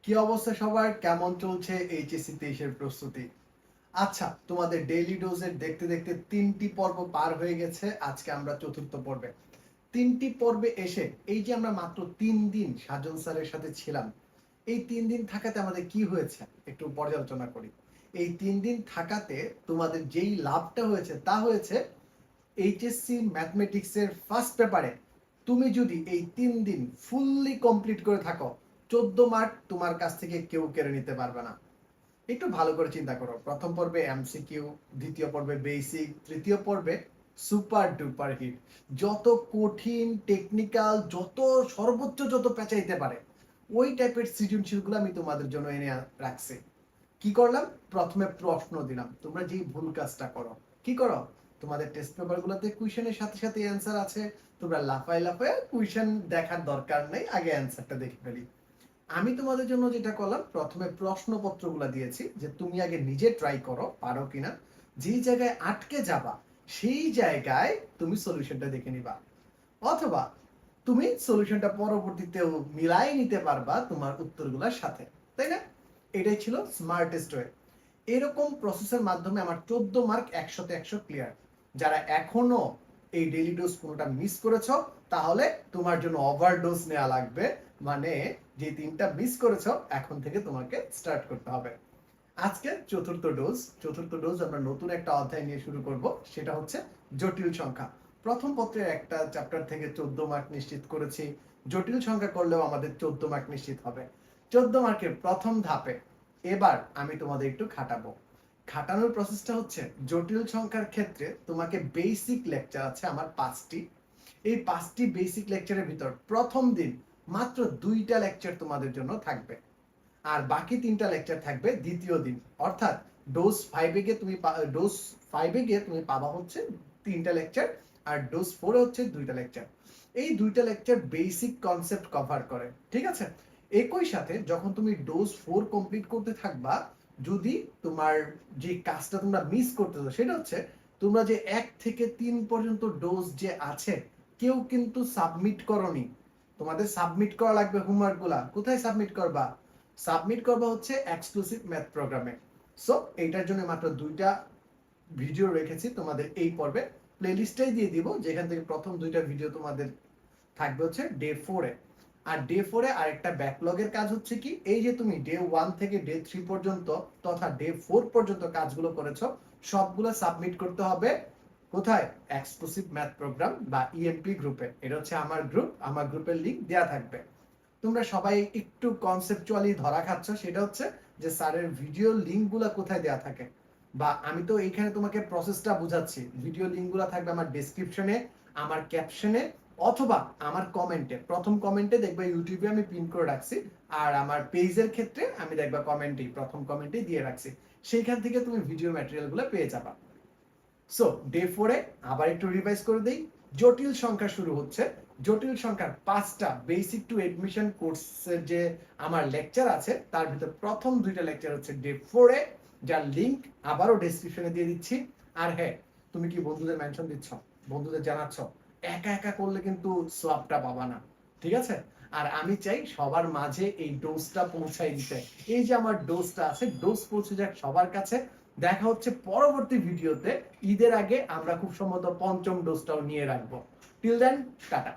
কি অবস্থা সবার, কেমন চলছে এইচএসসি 23-এর প্রস্তুতি? আচ্ছা, তোমাদের ডেইলি ডোজের দেখতে দেখতে 3টি পর্ব পার হয়ে গেছে। আজকে আমরা চতুর্থ পর্বে। 3টি পর্বে এসে এই যে আমরা মাত্র 3 দিন সাজন স্যারের সাথে ছিলাম, এই 3 দিন থাকাতে আমাদের কি হয়েছে একটু পর্যালোচনা করি। এই 3 দিন থাকাতে তোমাদের যেই লাভটা হয়েছে তা হয়েছে এইচএসসি ম্যাথমেটিক্সের ফার্স্ট পেপারে তুমি যদি এই 3 দিন ফুললি কমপ্লিট করে থাকো, 14 মার্ক তোমার কাছ থেকে কেউ কেড়ে নিতে পারবে না। একটু ভালো করে চিন্তা করো, প্রথম পর্বে এমসিকিউ, দ্বিতীয় পর্বে বেসিক, তৃতীয় পর্বে সুপার ডুপার হিট। যত কঠিন টেকনিক্যাল, যত সর্বোচ্চ যত পেঁচাইতে পারে ওই টাইপের সৃজনশীলগুলো আমি তোমাদের জন্য এনে রাখছি। কি করলাম? প্রথমে প্রশ্ন দিলাম, তোমরা যেই ভুল কাজটা করো, কি করো? তোমাদের টেস্ট পেপারগুলোতে কোশ্চেনের সাথে সাথে অ্যান্সার আছে, তোমরা লাফায় লাফায় কোশ্চেন দেখার দরকার নেই, আগে অ্যান্সারটা দেখে ফেলি। আমি তোমাদের জন্য যেটা করলাম, প্রথমে প্রশ্নপত্রগুলো দিয়েছি যে তুমি আগে নিজে ট্রাই করো পারো কিনা। যেই জায়গায় আটকে যাবা সেই জায়গায় তুমি সলিউশনটা দেখে নিবা, অথবা তুমি সলিউশনটা পরবর্তীতেও মিলাই নিতে পারবা তোমার উত্তরগুলোর সাথে, তাই না? এটাই ছিল স্মার্টেস্ট ওয়ে। এরকম প্রসেসের মাধ্যমে আমার 14 মার্ক 100-তে 100 ক্লিয়ার। যারা এখনো এই ডেইলি ডোজ কোনোটা মিস করেছো, তাহলে তোমার জন্য ওভারডোজ নেওয়া লাগবে। মানে যে 3টা মিস করেছো, এখন থেকে তোমাকে স্টার্ট করতে হবে। আজকে চতুর্থ ডোজ আমরা নতুন একটা অধ্যায় নিয়ে শুরু করব, সেটা হচ্ছে জটিল সংখ্যা। প্রথম পত্রের একটা চ্যাপ্টার থেকে 14 মার্ক নিশ্চিত করেছি, জটিল সংখ্যা করলেও আমাদের 14 মার্ক নিশ্চিত হবে। 14 মার্কের প্রথম ধাপে এবার আমি তোমাদের একটু খাটাবো। খাটানোর প্রসেসটা হচ্ছে, জটিল সংখ্যার ক্ষেত্রে তোমাকে বেসিক লেকচার আছে আমার 5টি। এই 5টি বেসিক লেকচারের ভিতর প্রথম দিন মাত্র 2টা লেকচার তোমাদের জন্য থাকবে, আর বাকি 3টা লেকচার থাকবে দ্বিতীয় দিন। অর্থাৎ ডোজ 5-এ গিয়ে তুমি পাবা হচ্ছে 3টা লেকচার, আর ডোজ 4-এ হচ্ছে 2টা লেকচার। এই 2টা লেকচার বেসিক কনসেপ্ট কভার করে, ঠিক আছে? একই সাথে যখন তুমি ডোজ 4 কমপ্লিট করতে থাকবা, যদি তোমার যে কাজটা তোমরা মিস করতেছো সেটা হচ্ছে, তোমরা যে 1 থেকে 3 পর্যন্ত ডোজ যে আছে কেউ কিন্তু সাবমিট করনি। তোমাদের সাবমিট করা লাগবে হোমওয়ার্কগুলা। কোথায় সাবমিট করবা? সাবমিট করবা হচ্ছে এক্সক্লুসিভ ম্যাথ প্রোগ্রামে। সো এইটার জন্য মাত্র 2টা ভিডিও রেখেছি তোমাদের এই পর্বে, প্লেলিস্টেই দিয়ে দিব, যেখান থেকে প্রথম 2টা ভিডিও তোমাদের থাকবে হচ্ছে ডে 4-এ। আর ডে 4-এ আরেকটা ব্যাকলগের কাজ হচ্ছে কি, এই যে তুমি ডে 1 থেকে ডে 3 পর্যন্ত তথা ডে 4 পর্যন্ত কাজগুলো করেছো, সবগুলো সাবমিট করতে হবে কোথায়? এক্সক্লুসিভ ম্যাথ প্রোগ্রাম বা ইএমপি গ্রুপে। এটা হচ্ছে আমার গ্রুপ, আমার গ্রুপের লিংক দেয়া থাকবে। তোমরা সবাই একটু কনসেপচুয়ালি ধরা খাচ্ছ, সেটা হচ্ছে যে স্যারের ভিডিও লিঙ্কগুলো কোথায় দেয়া থাকে, বা আমি তো এইখানে তোমাকে প্রসেসটা বুঝাচ্ছি। ভিডিও লিঙ্কগুলো থাকবে আমার ডেসক্রিপশনে, আমার ক্যাপশনে, অথবা আমার কমেন্টে। প্রথম কমেন্টে দেখবে ইউটিউবে আমি পিন করে রাখছি, আর আমার পেজের ক্ষেত্রে আমি দেখবা কমেন্টেই, প্রথম কমেন্টেই দিয়ে রাখছি। সেইখান থেকে তুমি ভিডিও ম্যাটেরিয়ালগুলো পেয়ে যাবা। সো ডে 4-এ আবার একটু রিভাইজ করে দেই। জটিল সংখ্যা শুরু হচ্ছে। জটিল সংখ্যার 5টা বেসিক টু এডমিশন কোর্সের যে আমার লেকচার আছে, তার ভিতর প্রথম 2টা লেকচার হচ্ছে ডে 4-এ, যার লিংক আবারও ডেসক্রিপশনে দিয়ে দিচ্ছি। আর হ্যাঁ, তুমি কি বন্ধুদের মেনশন দিচ্ছ, বন্ধুদের জানাচ্ছ? একা একা করলে কিন্তু সোয়াবটা পাবা না, ঠিক আছে? আর আমি চাই সবার মাঝে এই ডোজটা পৌঁছাই দিতে। এই যে আমার ডোজটা আছে, ডোজ পৌঁছে যাক সবার কাছে। দেখা হচ্ছে পরবর্তী ভিডিওতে। ঈদের আগে আমরা খুব সম্ভবত 5ম ডোজটাও নিয়ে রাখবো। Till then, tata.